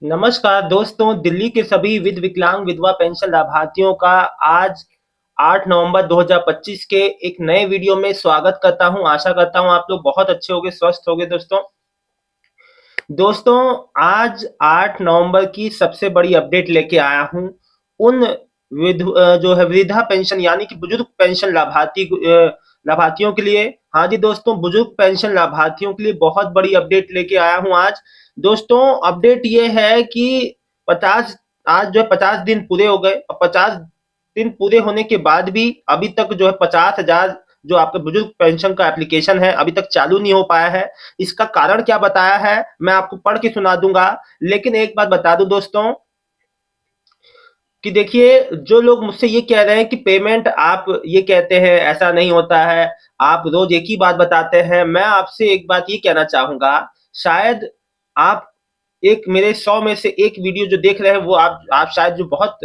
नमस्कार दोस्तों, दिल्ली के सभी विकलांग विधवा पेंशन लाभार्थियों का आज 8 नवंबर 2025 के एक नए वीडियो में स्वागत करता हूं। आशा करता हूं आप लोग बहुत अच्छे होंगे, स्वस्थ होंगे। दोस्तों, आज 8 नवंबर की सबसे बड़ी अपडेट लेके आया हूं उन जो है वृद्धा पेंशन यानी कि बुजुर्ग पेंशन लाभार्थियों के लिए। हाँ जी दोस्तों, बुजुर्ग पेंशन लाभार्थियों के लिए बहुत बड़ी अपडेट लेके आया हूं आज। दोस्तों, अपडेट ये है कि 50 आज जो है 50 दिन पूरे हो गए और 50 दिन पूरे होने के बाद भी अभी तक जो है 50,000 जो आपके बुजुर्ग पेंशन का एप्लीकेशन है अभी तक चालू नहीं हो पाया है। इसका कारण क्या बताया है मैं आपको पढ़ के सुना दूंगा। लेकिन एक बात बता दूं दोस्तों कि देखिए, जो लोग मुझसे ये कह रहे हैं कि पेमेंट आप ये कहते हैं ऐसा नहीं होता है, आप रोज एक ही बात बताते हैं, मैं आपसे एक बात ये कहना चाहूंगा। शायद आप एक मेरे 100 में से एक वीडियो जो देख रहे हैं वो आप शायद जो बहुत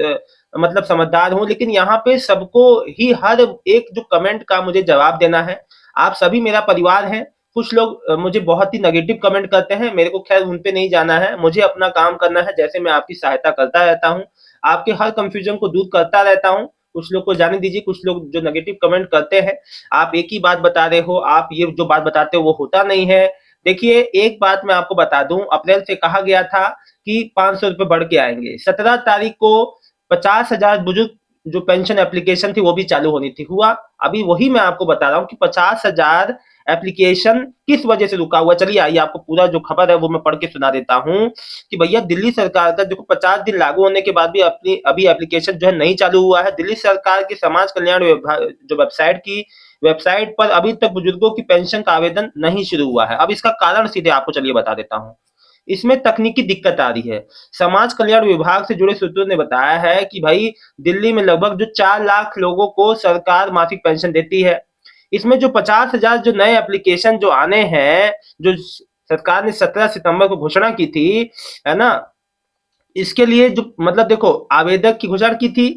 मतलब समझदार हो, लेकिन यहाँ पे सबको ही हर एक जो कमेंट का मुझे जवाब देना है। आप सभी मेरा परिवार हैं। कुछ लोग मुझे बहुत ही नेगेटिव कमेंट करते हैं, मेरे को खैर उन पे नहीं जाना है, मुझे अपना काम करना है। जैसे मैं आपकी सहायता करता रहता हूँ, आपके हर कंफ्यूजन को दूर करता रहता हूँ। कुछ लोग को जाने दीजिए, कुछ लोग जो नेगेटिव कमेंट करते हैं, आप एक ही बात बता रहे हो, आप ये जो बात बताते हो वो होता नहीं है। देखिए, एक बात मैं आपको बता दूं, अप्रैल से कहा गया था कि 500 रुपए बढ़ के आएंगे। 17 तारीख को 50,000 बुजुर्ग जो पेंशन एप्लीकेशन थी वो भी चालू होनी थी, हुआ। अभी वही मैं आपको बता रहा हूँ कि 50,000 एप्लीकेशन किस वजह से रुका हुआ। चलिए आइए आपको पूरा जो खबर है वो मैं पढ़ के सुना देता हूँ कि भैया, दिल्ली सरकार का देखो 50 दिन लागू होने के बाद भी अपनी अभी एप्लीकेशन जो है नहीं चालू हुआ है। दिल्ली सरकार की समाज कल्याण विभाग जो वेबसाइट पर अभी तक बुजुर्गों की पेंशन का आवेदन नहीं शुरू हुआ है। अब इसका कारण सीधे आपको चलिए बता देता हूँ। इसमें तकनीकी दिक्कत आ रही है। समाज कल्याण विभाग से जुड़े सूत्रों ने बताया है कि भाई, दिल्ली में लगभग जो 4 लाख लोगों को सरकार मासिक पेंशन देती है। इसमें जो 50,000 जो नए एप्लीकेशन जो आने हैं, जो सरकार ने 17 सितंबर को घोषणा की थी, है ना, इसके लिए जो मतलब देखो, आवेदक की घोषणा की थी,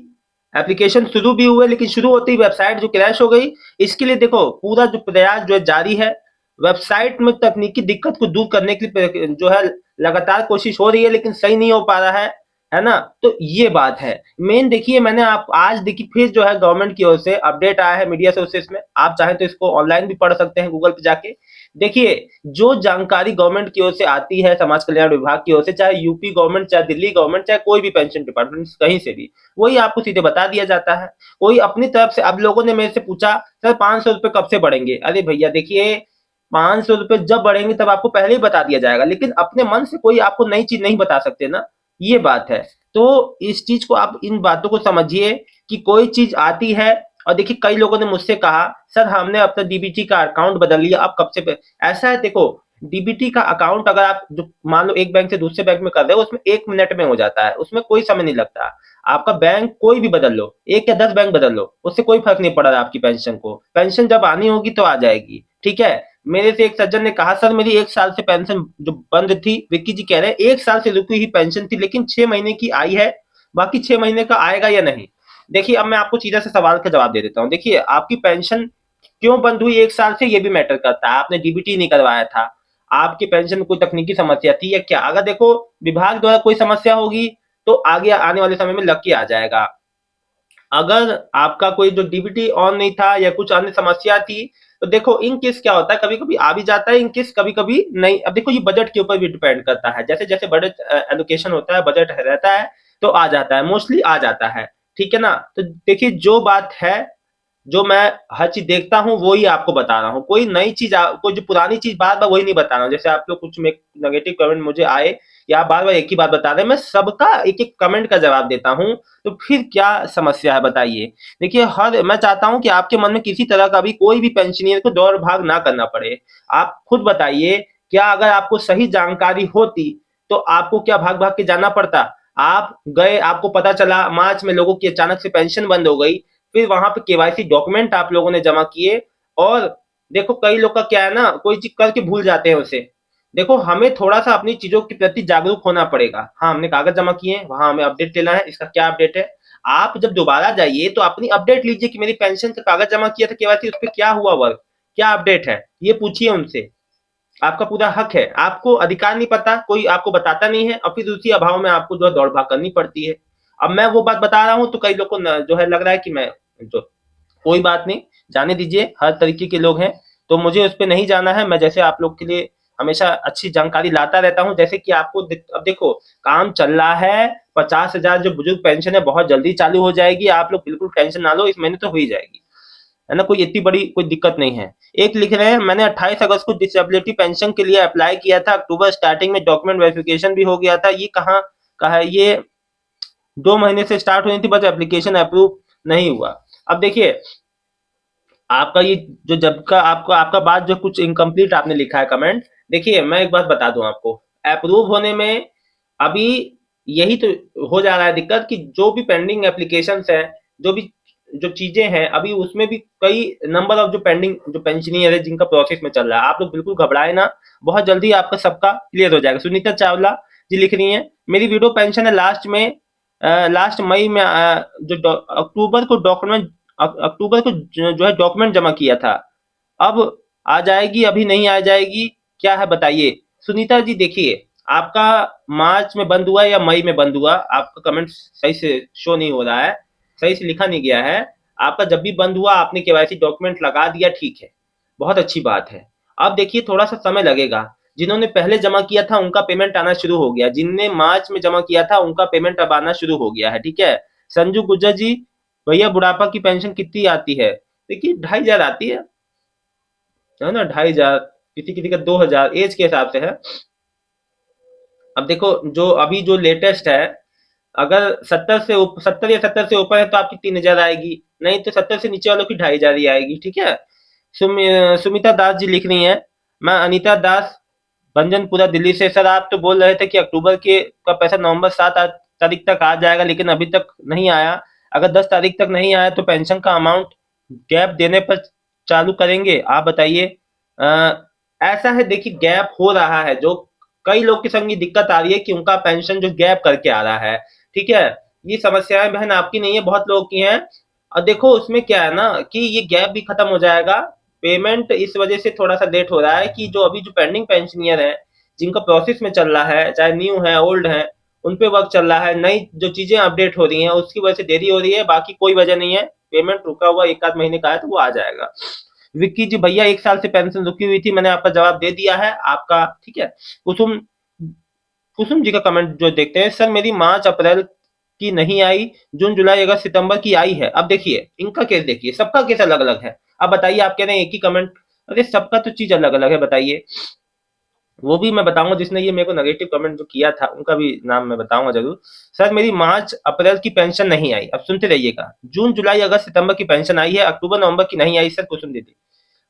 एप्लीकेशन शुरू भी हुए, लेकिन शुरू होते ही वेबसाइट जो क्रैश हो गई। इसके लिए देखो पूरा जो प्रयास जो है जारी है। वेबसाइट में तकनीकी दिक्कत को दूर करने के लिए जो है लगातार कोशिश हो रही है, लेकिन सही नहीं हो पा रहा है ना। तो ये बात है मेन। देखिए, मैंने आप आज देखिए फिर जो है गवर्नमेंट की ओर से अपडेट आया है मीडिया सोर्सेस में। आप चाहें तो इसको ऑनलाइन भी पढ़ सकते हैं गूगल पे जाके। देखिए, जो जानकारी गवर्नमेंट की ओर से आती है, समाज कल्याण विभाग की ओर से, चाहे यूपी गवर्नमेंट, चाहे दिल्ली गवर्नमेंट, चाहे कोई भी पेंशन डिपार्टमेंट कहीं से भी, वही आपको सीधे बता दिया जाता है। कोई अपनी तरफ से, अब लोगों ने मेरे से पूछा सर 500 रुपए कब से बढ़ेंगे। अरे भैया देखिए, 500 रुपए जब बढ़ेंगे तब आपको पहले ही बता दिया जाएगा, लेकिन अपने मन से कोई आपको नई चीज नहीं बता सकते ना, ये बात है। तो इस चीज को आप, इन बातों को समझिए कि कोई चीज आती है। और देखिए, कई लोगों ने मुझसे कहा सर हमने अपना डीबीटी का अकाउंट बदल लिया, अब कब से ऐसा है देखो, डीबीटी का अकाउंट अगर आप जो मान लो एक बैंक से दूसरे बैंक में कर रहे हो, उसमें 1 मिनट में हो जाता है, उसमें कोई समय नहीं लगता। आपका बैंक कोई भी बदल लो, 1 या 10 बैंक बदल लो, उससे कोई फर्क नहीं पड़ रहा आपकी पेंशन को। पेंशन जब आनी होगी तो आ जाएगी, ठीक है। मेरे से एक सज्जन ने कहा सर मेरी 1 साल से पेंशन जो बंद थी, विक्की जी कह रहे हैं 1 साल से रुकी हुई पेंशन थी, लेकिन 6 महीने की आई है, बाकी 6 महीने का आएगा या नहीं। देखिए, अब मैं आपको सीधा से सवाल का जवाब दे देता हूँ। देखिए, आपकी पेंशन क्यों बंद हुई 1 साल से, ये भी मैटर करता है। आपने डीबीटी नहीं करवाया था, आपकी पेंशन में कोई तकनीकी समस्या थी या क्या। अगर देखो विभाग द्वारा कोई समस्या होगी तो आगे आने वाले समय में लग के आ जाएगा। अगर आपका कोई जो डीबीटी ऑन नहीं था या कुछ अन्य समस्या थी, तो देखो इन केस क्या होता है, कभी कभी आ भी जाता है, इन केस कभी कभी नहीं। अब देखो, ये बजट के ऊपर भी डिपेंड करता है, जैसे जैसे बजट एलोकेशन होता है, बजट रहता है, तो आ जाता है, मोस्टली आ जाता है, ठीक है ना। तो देखिए, जो बात है, जो मैं हर चीज देखता हूँ वही आपको बता रहा हूँ। कोई नई चीज, कोई जो पुरानी चीज बार बार वही नहीं बता रहा हूँ। जैसे आप लोग कुछ में नेगेटिव कमेंट मुझे आए, या आप बार बार एक ही बात बता रहे हैं, मैं सबका एक एक कमेंट का जवाब देता हूँ। तो फिर क्या समस्या है बताइए। देखिए, हर मैं चाहता हूँ कि आपके मन में किसी तरह का भी कोई भी पेंशनियर को दौड़ भाग ना करना पड़े। आप खुद बताइए, क्या अगर आपको सही जानकारी होती तो आपको क्या भाग भाग के जाना पड़ता। आप गए, आपको पता चला मार्च में लोगों की अचानक से पेंशन बंद हो गई, फिर वहां पे केवाईसी डॉक्यूमेंट आप लोगों ने जमा किए, और देखो कई लोग का क्या है ना, कोई चीज करके भूल जाते हैं उसे। देखो, हमें थोड़ा सा अपनी चीजों के प्रति जागरूक होना पड़ेगा। हाँ, हमने कागज जमा किए हैं, वहां हमें अपडेट लेना है, इसका क्या अपडेट है। आप जब दोबारा जाइए तो अपनी अपडेट लीजिए कि मेरी पेंशन का कागज जमा किया था केवाईसी, उस पर क्या हुआ वर्क, क्या अपडेट है, ये पूछिए उनसे। आपका पूरा हक है, आपको अधिकार नहीं पता, कोई आपको बताता नहीं है और फिर उसी अभाव में आपको जो है दौड़ भाग करनी पड़ती है। अब मैं वो बात बता रहा हूँ तो कई लोग को जो है लग रहा है कि मैं जो कोई बात नहीं, जाने दीजिए, हर तरीके के लोग हैं, तो मुझे उस पे नहीं जाना है। मैं जैसे आप लोग के लिए हमेशा अच्छी जानकारी लाता रहता हूँ, जैसे कि आपको अब देखो काम चल रहा है, 50,000 जो बुजुर्ग पेंशन है बहुत जल्दी चालू हो जाएगी, आप लोग बिल्कुल टेंशन ना लो, इस महीने तो हो ही जाएगी, है ना, कोई इतनी बड़ी कोई दिक्कत नहीं है। एक लिख रहे हैं मैंने 28 अगस्त को डिसेबिलिटी पेंशन के लिए अप्लाई किया था, अक्टूबर स्टार्टिंग में डॉक्यूमेंट वेरिफिकेशन भी हो गया था, ये कहाँ का है, ये 2 महीने से स्टार्ट हुई थी बस एप्लीकेशन अप्रूव नहीं हुआ। अब देखिए आपका ये जो जब का आपको आपका बात जो कुछ इनकम्प्लीट आपने लिखा है कमेंट, देखिए मैं एक बात बता दूं आपको, अप्रूव होने में अभी यही तो हो जा रहा है दिक्कत कि जो भी पेंडिंग एप्लीकेशंस है, जो भी जो चीजें हैं अभी उसमें भी कई नंबर ऑफ जो पेंडिंग जो पेंशनियर है जिनका प्रोसेस में चल रहा है, आप लोग बिल्कुल घबराए ना, बहुत जल्दी आपका सबका क्लियर हो जाएगा। सुनीता चावला जी लिख रही हैं मेरी विडो पेंशन है लास्ट मई में जो अक्टूबर को डॉक्यूमेंट अक्टूबर को जो है डॉक्यूमेंट जमा किया था, अब आ जाएगी अभी नहीं आ जाएगी, क्या है बताइए। सुनीता जी देखिए आपका मार्च में बंद हुआ या मई में बंद हुआ, आपका कमेंट सही से शो नहीं हो रहा है, सही से लिखा नहीं गया है। आपका जब भी बंद हुआ आपने केवाईसी डॉक्यूमेंट लगा दिया, ठीक है, बहुत अच्छी बात है। अब देखिए थोड़ा सा समय लगेगा, जिन्होंने पहले जमा किया था उनका पेमेंट आना शुरू हो गया, जिनने मार्च में जमा किया था उनका पेमेंट अब आना शुरू हो गया है, ठीक है। संजू गुज्जर जी, भैया बुढ़ापा की पेंशन कितनी आती है, देखिए 2,500 आती है ना, 2,500, किसी किसी का 2,000 एज के हिसाब से है। अब देखो जो अभी जो लेटेस्ट है, अगर 70 या 70 से ऊपर है तो आपकी 3,000 आएगी, नहीं तो 70 से नीचे वालों की 2,500 ही आएगी, ठीक है। सुमिता दास जी लिख रही हैं मैं अनीता दास भंजनपुरा दिल्ली से, सर आप तो बोल रहे थे कि अक्टूबर के का पैसा नवंबर 7 तारीख तक आ जाएगा लेकिन अभी तक नहीं आया, अगर 10 तारीख तक नहीं आया तो पेंशन का अमाउंट गैप देने पर चालू करेंगे, आप बताइए। ऐसा है देखिए गैप हो रहा है, जो कई लोग के संग ये दिक्कत आ रही है कि उनका पेंशन जो गैप करके आ रहा है, ठीक है। ये समस्याएं बहन आपकी नहीं है, बहुत लोगों की हैं। और देखो उसमें क्या है ना कि ये गैप भी खत्म हो जाएगा, पेमेंट इस वजह से थोड़ा सा लेट हो रहा है कि जो अभी जो पेंडिंग पेंशनियर है जिनका प्रोसेस में चल रहा है, चाहे न्यू है ओल्ड है, उन पे वर्क चल रहा है, नई जो चीजें अपडेट हो रही हैं उसकी वजह से देरी हो रही है, बाकी कोई वजह नहीं है। पेमेंट रुका हुआ एक आध महीने का है तो वो आ जाएगा। विक्की जी भैया 1 साल से पेंशन रुकी हुई थी, मैंने आपका जवाब दे दिया है आपका, ठीक है। कुसुम कुसुम जी का कमेंट जो देखते हैं, सर मेरी मार्च अप्रैल की नहीं आई, जून जुलाई अगस्त सितंबर की आई है। अब देखिए इनका केस देखिए, सबका केस अलग अलग है। अब बताइए आप कह रहे हैं एक ही कमेंट, अरे सबका तो चीज अलग अलग है, बताइए। वो भी मैं बताऊंगा जिसने ये मेरे को नेगेटिव कमेंट जो किया था उनका भी नाम मैं बताऊंगा जरूर। सर मेरी मार्च अप्रैल की पेंशन नहीं आई, अब सुनते रहिएगा, जून जुलाई अगस्त सितंबर की पेंशन आई है, अक्टूबर नवंबर की नहीं आई सर कुसुम दीदी।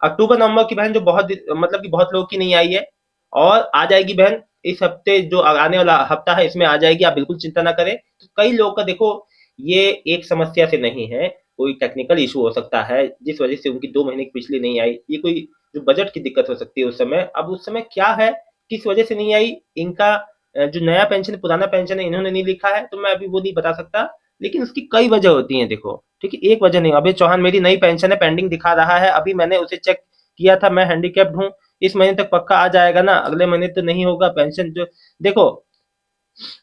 अक्टूबर नवंबर की बहन जो बहुत मतलब कि बहुत लोगों की नहीं आई है, और आ जाएगी बहन, इस हफ्ते जो आने वाला हफ्ता है इसमें आ जाएगी, आप बिल्कुल चिंता ना करें। तो कई लोगों का देखो ये एक समस्या से नहीं है, कोई टेक्निकल इशू हो सकता है जिस वजह से उनकी 2 महीने की पिछली नहीं आई, ये कोई जो बजट की दिक्कत हो सकती है उस समय। अब उस समय क्या है किस वजह से नहीं आई इनका, जो नया पेंशन पुराना पेंशन है इन्होंने नहीं लिखा है तो मैं अभी वो नहीं बता सकता, लेकिन उसकी कई वजह होती हैं देखो, ठीक है, एक वजह नहीं। अभय चौहान मेरी नई पेंशन है पेंडिंग दिखा रहा है, अभी मैंने उसे चेक किया था, मैं हैंडीकैप्ड हूँ, इस महीने तक पक्का आ जाएगा ना, अगले महीने तो नहीं होगा पेंशन जो, देखो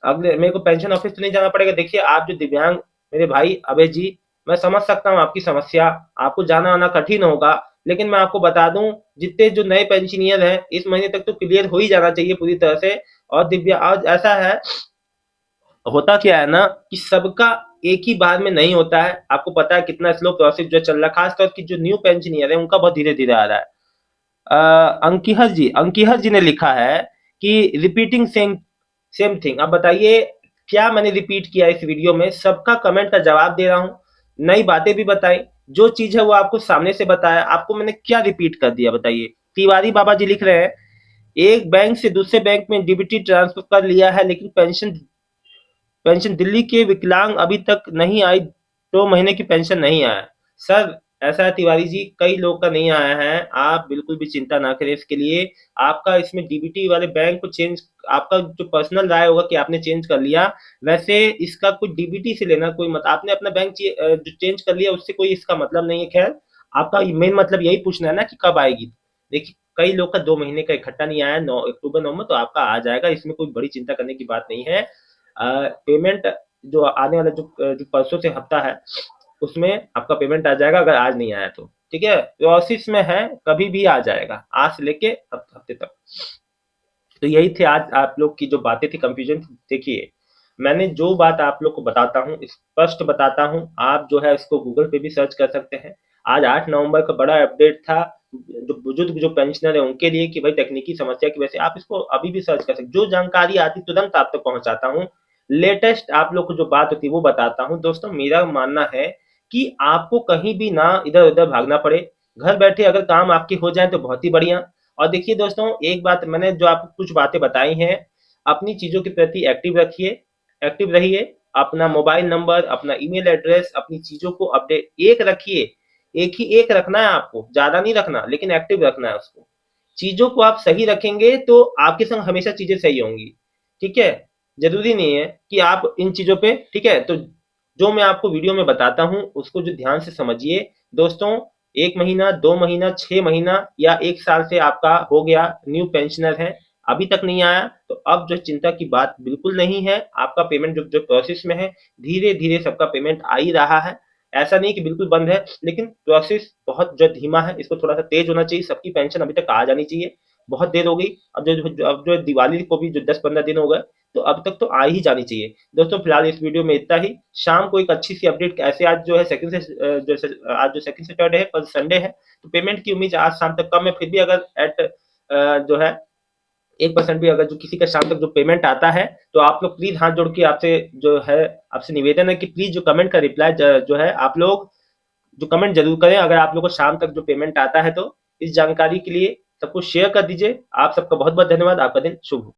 अगले मेरे को पेंशन ऑफिस तो नहीं जाना पड़ेगा। देखिए आप जो दिव्यांग मेरे भाई अभय जी, मैं समझ सकता हूँ आपकी समस्या, आपको जाना आना कठिन होगा, लेकिन मैं आपको बता दूं जितने जो नए पेंशनियर हैं इस महीने तक तो क्लियर हो ही जाना चाहिए पूरी तरह से। और दिव्या आज ऐसा है, होता क्या है ना कि सबका एक ही बार में नहीं होता है, आपको पता है कितना स्लो प्रोसेस जो चल रहा है, खासतौर की जो न्यू पेंशनियर है उनका बहुत धीरे धीरे आ रहा है। अंकिहर जी ने लिखा है कि रिपीटिंग सेम सेम थिंग, अब बताइए क्या मैंने रिपीट किया इस वीडियो में, सबका कमेंट का जवाब दे रहा हूँ, नई बातें भी बताई, जो चीज है वो आपको सामने से बताया, आपको मैंने क्या रिपीट कर दिया बताइए। तिवारी बाबा जी लिख रहे हैं एक बैंक से दूसरे बैंक में डीबीटी ट्रांसफर कर लिया है लेकिन पेंशन पेंशन दिल्ली के विकलांग अभी तक नहीं आई, 2 महीने की पेंशन नहीं आया। सर ऐसा है तिवारी जी, कई लोग का नहीं आया है, आप बिल्कुल भी चिंता ना करें इसके लिए। आपका इसमें डीबीटी वाले बैंक को चेंज, आपका जो पर्सनल राय होगा कि आपने चेंज कर लिया, वैसे इसका कुछ डीबीटी से लेना कोई मत, आपने अपना बैंक जो चेंज कर लिया उससे कोई इसका मतलब नहीं है। खैर आपका मेन मतलब यही पूछना है ना कि कब आएगी, देखिए कई लोग का 2 महीने का इकट्ठा नहीं आया 9 अक्टूबर नवंबर, तो आपका आ जाएगा, इसमें कोई बड़ी चिंता करने की बात नहीं है। पेमेंट जो आने वाला जो परसों से हफ्ता है उसमें आपका पेमेंट आ जाएगा, अगर आज नहीं आया तो, ठीक है। प्रोसेस में है, कभी भी आ जाएगा, आज से लेके हफ्ते तक। तो यही थे आज आप लोग की जो बातें थी, कंफ्यूजन। देखिए, मैंने जो बात आप लोग को बताता हूँ, स्पष्ट बताता हूँ, आप जो है इसको गूगल पे भी सर्च कर सकते हैं। आज 8 नवंबर का बड़ा अपडेट था, जो बुजुर्ग जो पेंशनर है उनके लिए, कि भाई तकनीकी समस्या की वजह से आप इसको अभी भी सर्च कर सकते, जो जानकारी आती तुरंत आप तक पहुंचाता हूँ। लेटेस्ट आप लोग को जो बात होती है वो बताता हूँ। दोस्तों, मेरा मानना है कि आपको कहीं भी ना इधर उधर भागना पड़े, घर बैठे अगर काम आपके हो जाए तो बहुत ही बढ़िया। और देखिए दोस्तों, एक बात मैंने जो आपको कुछ बातें बताई हैं, अपनी चीज़ों के प्रति एक्टिव रखिए, एक्टिव रहिए। अपना मोबाइल नंबर, अपना ईमेल एड्रेस, अपनी चीज़ों को अपडेट एक रखिए, एक रखना है आपको, ज़्यादा नहीं रखना, लेकिन एक्टिव रखना है उसको। चीज़ों को आप सही रखेंगे तो आपके संग हमेशा चीज़ें सही होंगी, ठीक है? ज़रूरी नहीं है कि आप इन चीज़ों पे, ठीक है? तो जो मैं आपको वीडियो में बताता हूँ, उसको जो ध्यान से समझिए। दोस्तों, 1 महीना, 2 महीना, 6 महीना या 1 साल से आपका हो गया, न्यू पेंशनर है, अभी तक नहीं आया, तो अब जो चिंता की बात बिल्कुल नहीं है। आपका पेमेंट जो जो प्रोसेस में है, धीरे-धीरे सबका पेमेंट आ ही रहा है। ऐसा नहीं कि बिल्कुल बंद है, लेकिन प्रोसेस बहुत जो धीमा है, इसको थोड़ा-सा तेज़ होना चाहिए। सबकी पेंशन अभी तक आ जानी चाहिए, बहुत देर हो गई। अब जो दिवाली को भी जो 10-15 दिन हो गए, तो अब तक तो आ ही जानी चाहिए। दोस्तों, फिलहाल इस वीडियो में इतना ही। शाम को एक अच्छी सी अपडेट, ऐसे आज जो है आज जो सेकंड सैटरडे है, कल संडे है, तो पेमेंट की उम्मीद आज शाम तक कम है। फिर भी अगर जो है 1% भी अगर जो किसी का शाम तक जो पेमेंट आता है, तो आप लोग प्लीज हाथ जोड़ के आपसे जो है, आपसे निवेदन है कि प्लीज जो कमेंट का रिप्लाई जो है आप लोग जो कमेंट जरूर करें, अगर आप लोग को शाम तक जो पेमेंट आता है तो। इस जानकारी के लिए सबको शेयर कर दीजिए। आप सबका बहुत बहुत धन्यवाद। आपका दिन शुभ हो।